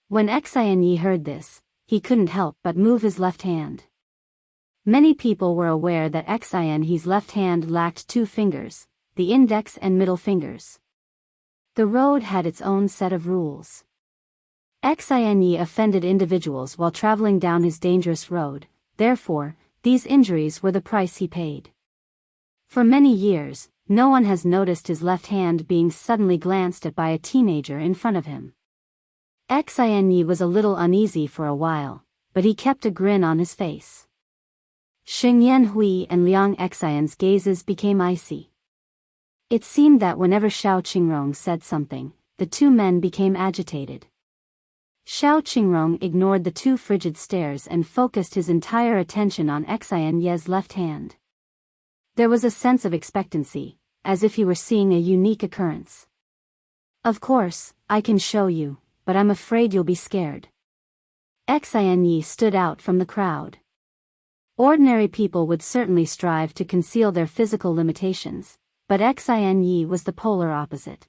When Ceirin heard this, he couldn't help but move his left hand. Many people were aware that Ceirin's left hand lacked two fingers, the index and middle fingers. The road had its own set of rules. Ceirin offended individuals while traveling down his dangerous road, therefore, these injuries were the price he paid. For many years, no one has noticed his left hand being suddenly glanced at by a teenager in front of him. Ceirin was a little uneasy for a while, but he kept a grin on his face. Xing Yanhui and Liang Ceirin's gazes became icy. It seemed that whenever Xiao Qingrong said something, the two men became agitated. Xiao Qingrong ignored the two frigid stares and focused his entire attention on Ceirin's left hand. There was a sense of expectancy, as if he were seeing a unique occurrence. "Of course, I can show you, but I'm afraid you'll be scared." Ceirin stood out from the crowd. Ordinary people would certainly strive to conceal their physical limitations, but Ceirin was the polar opposite.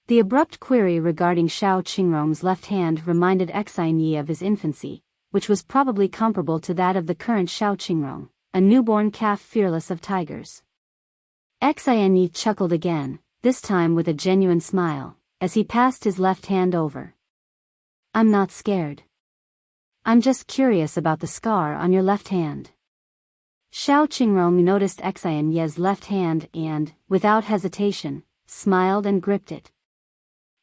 The abrupt query regarding Xiao Qingrong's left hand reminded Ceirin of his infancy, which was probably comparable to that of the current Xiao Qingrong, a newborn calf fearless of tigers. Ceirin chuckled again, this time with a genuine smile, as he passed his left hand over. "I'm not scared. I'm just curious about the scar on your left hand." Xiao Qingrong noticed Ceirin's left hand and, without hesitation, smiled and gripped it.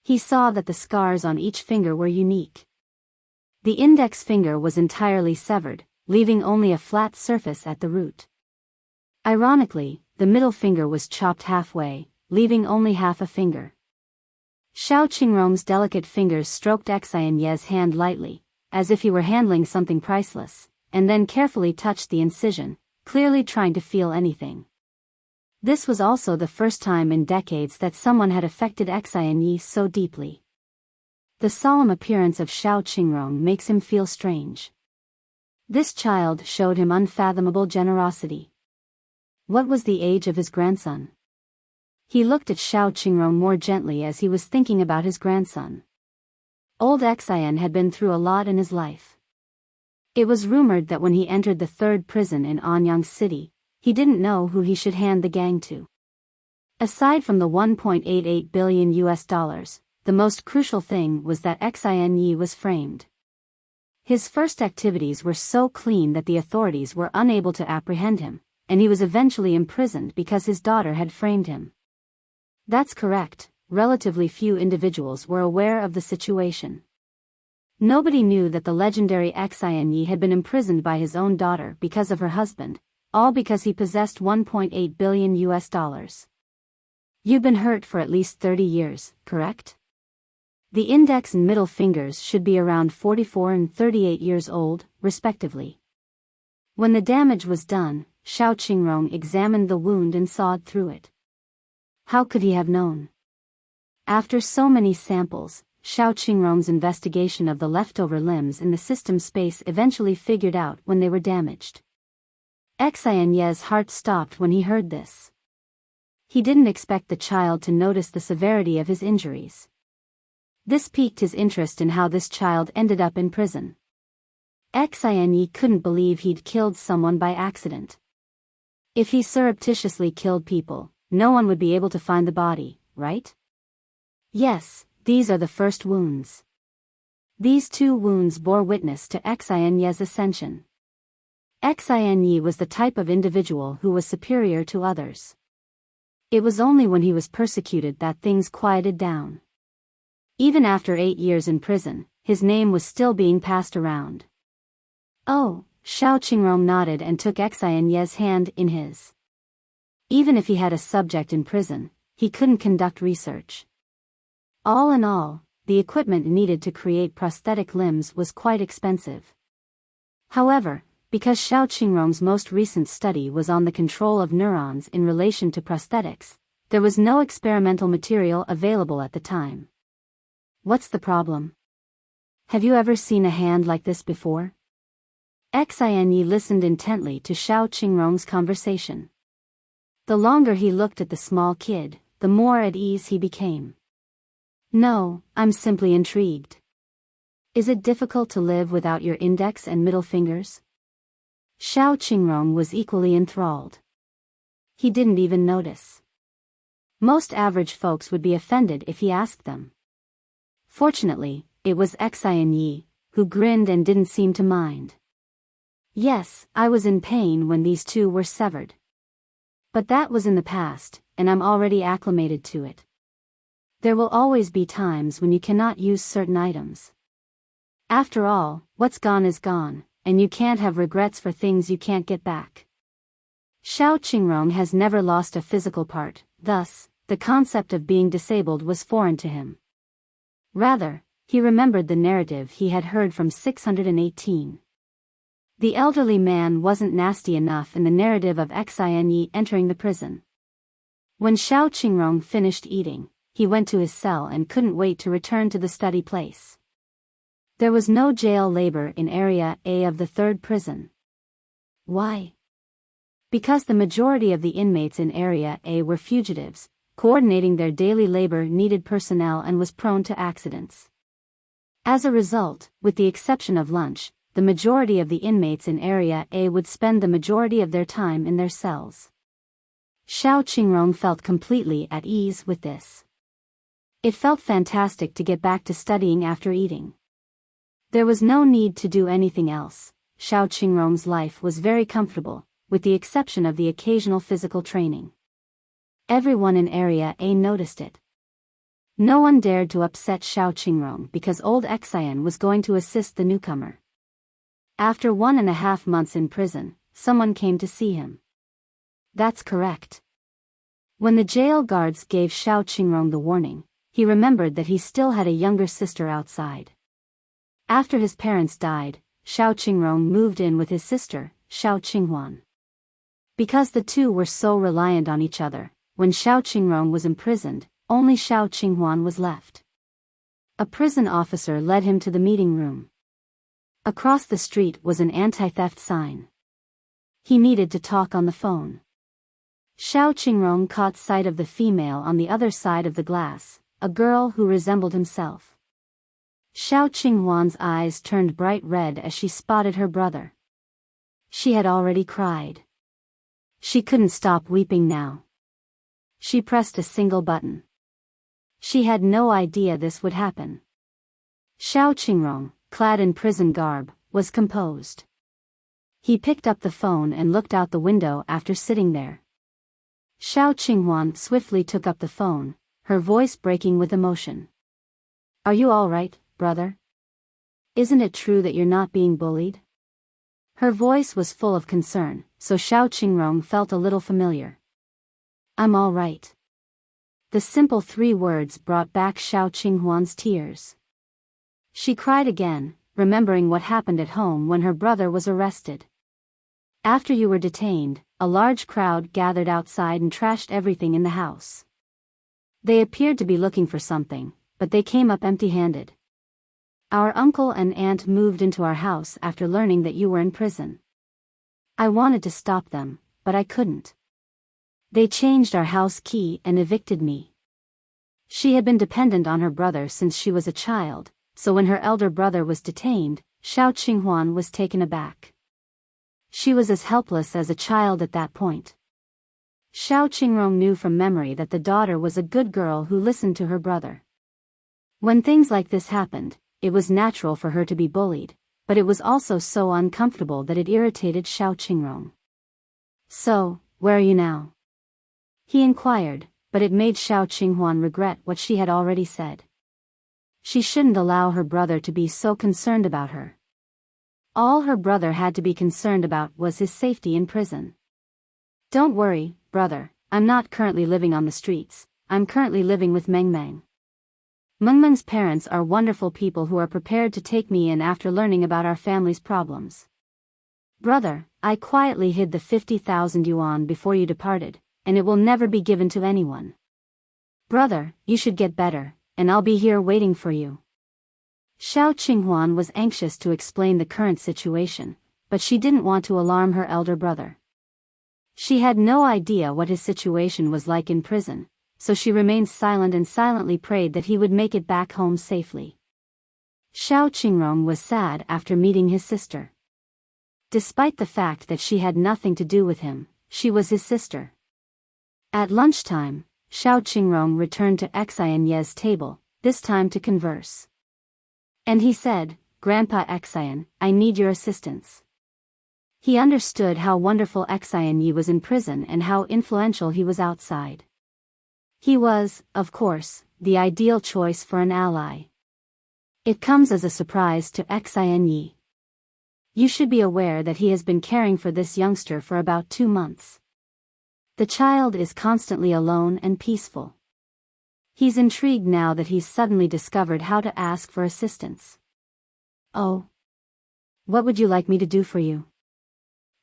He saw that the scars on each finger were unique. The index finger was entirely severed, leaving only a flat surface at the root. Ironically, the middle finger was chopped halfway, leaving only half a finger. Xiao Qingrong's delicate fingers stroked Ceirin's hand lightly, as if he were handling something priceless, and then carefully touched the incision, clearly trying to feel anything. This was also the first time in decades that someone had affected Ceirin so deeply. The solemn appearance of Xiao Qingrong makes him feel strange. This child showed him unfathomable generosity. What was the age of his grandson? He looked at Xiao Qingrong more gently as he was thinking about his grandson. Old Ceirin had been through a lot in his life. It was rumored that when he entered the third prison in Anyang City, he didn't know who he should hand the gang to. Aside from the $1.88 billion, the most crucial thing was that Ceirin was framed. His first activities were so clean that the authorities were unable to apprehend him, and he was eventually imprisoned because his daughter had framed him. That's correct, relatively few individuals were aware of the situation. Nobody knew that the legendary Ceirin had been imprisoned by his own daughter because of her husband, all because he possessed $1.8 billion. You've been hurt for at least 30 years, correct? The index and middle fingers should be around 44 and 38 years old, respectively. When the damage was done, Xiao Qingrong examined the wound and sawed through it. How could he have known? After so many samples, Xiao Qingrong's investigation of the leftover limbs in the system space eventually figured out when they were damaged. Ceirin's heart stopped when he heard this. He didn't expect the child to notice the severity of his injuries. This piqued his interest in how this child ended up in prison. Ceirin couldn't believe he'd killed someone by accident. If he surreptitiously killed people, no one would be able to find the body, right? Yes, these are the first wounds. These two wounds bore witness to Ceirin's ascension. Ceirin was the type of individual who was superior to others. It was only when he was persecuted that things quieted down. Even after 8 years in prison, his name was still being passed around. "Oh," Xiao Qingrong nodded and took Ceirin's hand in his. Even if he had a subject in prison, he couldn't conduct research. All in all, the equipment needed to create prosthetic limbs was quite expensive. However, because Xiao Qingrong's most recent study was on the control of neurons in relation to prosthetics, there was no experimental material available at the time. What's the problem? Have you ever seen a hand like this before? Ceirin listened intently to Xiao Qingrong's conversation. The longer he looked at the small kid, the more at ease he became. "No, I'm simply intrigued." Is it difficult to live without your index and middle fingers? Xiao Qingrong was equally enthralled. He didn't even notice. Most average folks would be offended if he asked them. Fortunately, it was Ceirin Yi, who grinned and didn't seem to mind. Yes, I was in pain when these two were severed. But that was in the past, and I'm already acclimated to it. There will always be times when you cannot use certain items. After all, what's gone is gone, and you can't have regrets for things you can't get back. Xiao Qingrong has never lost a physical part, thus, the concept of being disabled was foreign to him. Rather, he remembered the narrative he had heard from 618. The elderly man wasn't nasty enough in the narrative of Ceirin Yi entering the prison. When Xiao Qingrong finished eating, he went to his cell and couldn't wait to return to the study place. There was no jail labor in Area A of the third prison. Why? Because the majority of the inmates in Area A were fugitives. Coordinating their daily labor needed personnel and was prone to accidents. As a result, with the exception of lunch, the majority of the inmates in Area A would spend the majority of their time in their cells. Xiao Qingrong felt completely at ease with this. It felt fantastic to get back to studying after eating. There was no need to do anything else. Xiao Qingrong's life was very comfortable, with the exception of the occasional physical training. Everyone in Area A noticed it. No one dared to upset Xiao Qingrong because old Ceirin was going to assist the newcomer. After 1.5 months in prison, someone came to see him. That's correct. When the jail guards gave Xiao Qingrong the warning, he remembered that he still had a younger sister outside. After his parents died, Xiao Qingrong moved in with his sister, Xiao Qinghuan. Because the two were so reliant on each other, when Xiao Qingrong was imprisoned, only Xiao Qinghuan was left. A prison officer led him to the meeting room. Across the street was an anti-theft sign. He needed to talk on the phone. Xiao Qingrong caught sight of the female on the other side of the glass, a girl who resembled himself. Xiao Qinghuan's eyes turned bright red as she spotted her brother. She had already cried. She couldn't stop weeping now. She pressed a single button. She had no idea this would happen. Xiao Qingrong, clad in prison garb, was composed. He picked up the phone and looked out the window after sitting there. Xiao Qinghuan swiftly took up the phone, her voice breaking with emotion. Are you all right, brother? Isn't it true that you're not being bullied? Her voice was full of concern, so Xiao Qingrong felt a little familiar. I'm all right. The simple 3 words brought back Xiao Qinghuan's tears. She cried again, remembering what happened at home when her brother was arrested. After you were detained, a large crowd gathered outside and trashed everything in the house. They appeared to be looking for something, but they came up empty-handed. Our uncle and aunt moved into our house after learning that you were in prison. I wanted to stop them, but I couldn't. They changed our house key and evicted me. She had been dependent on her brother since she was a child, so when her elder brother was detained, Xiao Qinghuan was taken aback. She was as helpless as a child at that point. Xiao Qingrong knew from memory that the daughter was a good girl who listened to her brother. When things like this happened, it was natural for her to be bullied, but it was also so uncomfortable that it irritated Xiao Qingrong. So, where are you now? He inquired, but it made Xiao Qinghuan regret what she had already said. She shouldn't allow her brother to be so concerned about her. All her brother had to be concerned about was his safety in prison. Don't worry, brother, I'm not currently living on the streets, I'm currently living with Meng Meng. Mengmeng's parents are wonderful people who are prepared to take me in after learning about our family's problems. Brother, I quietly hid the 50,000 yuan before you departed, and it will never be given to anyone. Brother, you should get better, and I'll be here waiting for you. Xiao Qinghuan was anxious to explain the current situation, but she didn't want to alarm her elder brother. She had no idea what his situation was like in prison, so she remained silent and silently prayed that he would make it back home safely. Xiao Qingrong was sad after meeting his sister. Despite the fact that she had nothing to do with him, she was his sister. At lunchtime, Xiao Qingrong returned to Xian Ye's table, this time to converse. And he said, "Grandpa Xian, I need your assistance." He understood how wonderful Xian Yi was in prison and how influential he was outside. He was, of course, the ideal choice for an ally. It comes as a surprise to Xian Yi. You should be aware that he has been caring for this youngster for about 2 months. The child is constantly alone and peaceful. He's intrigued now that he's suddenly discovered how to ask for assistance. "Oh. What would you like me to do for you?"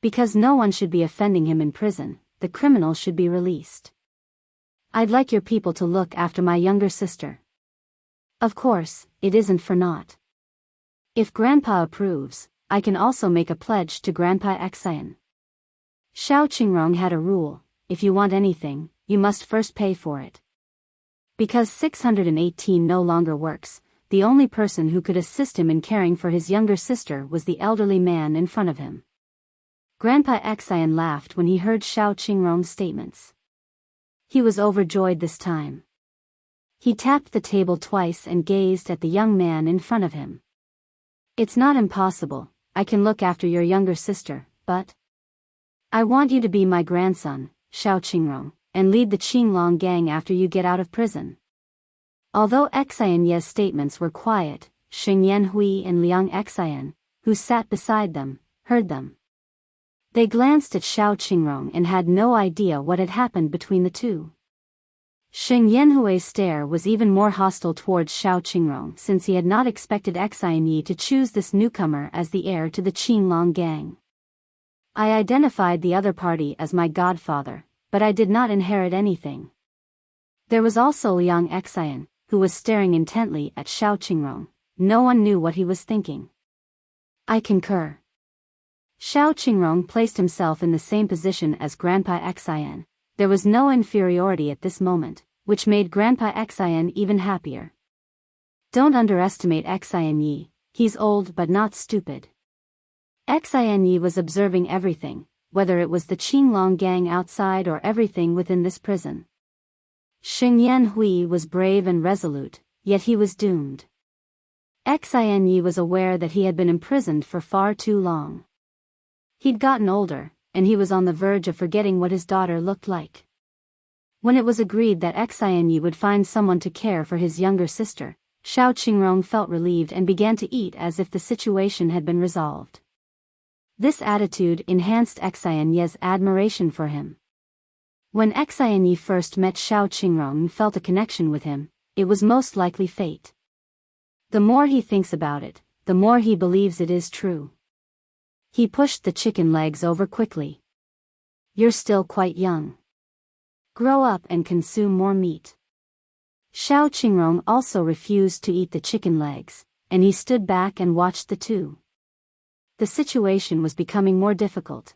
Because no one should be offending him in prison, the criminal should be released. "I'd like your people to look after my younger sister." Of course, it isn't for naught. If Grandpa approves, I can also make a pledge to Grandpa Xian. Xiao Qingrong had a rule: if you want anything, you must first pay for it. Because 618 no longer works, the only person who could assist him in caring for his younger sister was the elderly man in front of him. Grandpa Xian laughed when he heard Xiao Qingrong's statements. He was overjoyed this time. He tapped the table twice and gazed at the young man in front of him. "It's not impossible, I can look after your younger sister, but I want you to be my grandson, Xiao Qingrong, and lead the Qinglong gang after you get out of prison." Although Xian Ye's statements were quiet, Xing Yanhui and Liang Xian, who sat beside them, heard them. They glanced at Xiao Qingrong and had no idea what had happened between the two. Xing Yanhui's stare was even more hostile towards Xiao Qingrong since he had not expected Xian Yi to choose this newcomer as the heir to the Qinglong gang. "I identified the other party as my godfather, but I did not inherit anything." There was also Liang Xian, who was staring intently at Xiao Qingrong. No one knew what he was thinking. "I concur." Xiao Qingrong placed himself in the same position as Grandpa Xian. There was no inferiority at this moment, which made Grandpa Xian even happier. "Don't underestimate Xian Yi, he's old but not stupid." Xian Yi was observing everything, whether it was the Qinglong gang outside or everything within this prison. Xing Yanhui was brave and resolute, yet he was doomed. Xian Yi was aware that he had been imprisoned for far too long. He'd gotten older, and he was on the verge of forgetting what his daughter looked like. When it was agreed that Xian Yi would find someone to care for his younger sister, Xiao Qingrong felt relieved and began to eat as if the situation had been resolved. This attitude enhanced Xian Ye's admiration for him. When Xian Yi first met Xiao Qingrong and felt a connection with him, it was most likely fate. The more he thinks about it, the more he believes it is true. He pushed the chicken legs over quickly. "You're still quite young. Grow up and consume more meat." Xiao Qingrong also refused to eat the chicken legs, and he stood back and watched the two. The situation was becoming more difficult.